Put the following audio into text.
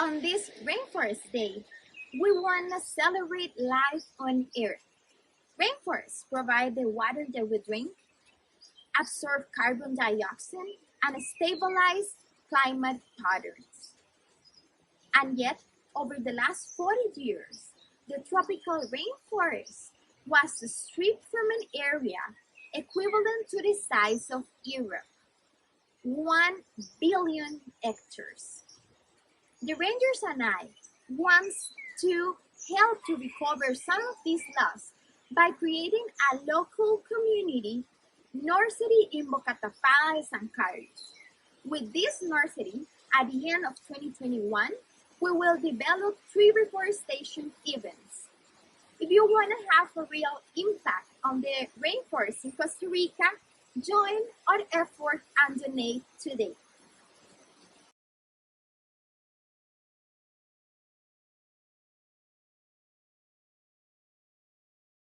On this Rainforest Day, we want to celebrate life on Earth. Rainforests provide the water that we drink, absorb carbon dioxide, and stabilize climate patterns. And yet, over the last 40 years, the tropical rainforest was stripped from an area equivalent to the size of Europe, 1 billion hectares. The Rangers and I want to help to recover some of this loss by creating a local community nursery in Bocatapalas and Carlos. With this nursery, at the end of 2021, we will develop 3 reforestation events. If you want to have a real impact on the rainforest in Costa Rica, join our effort and donate today.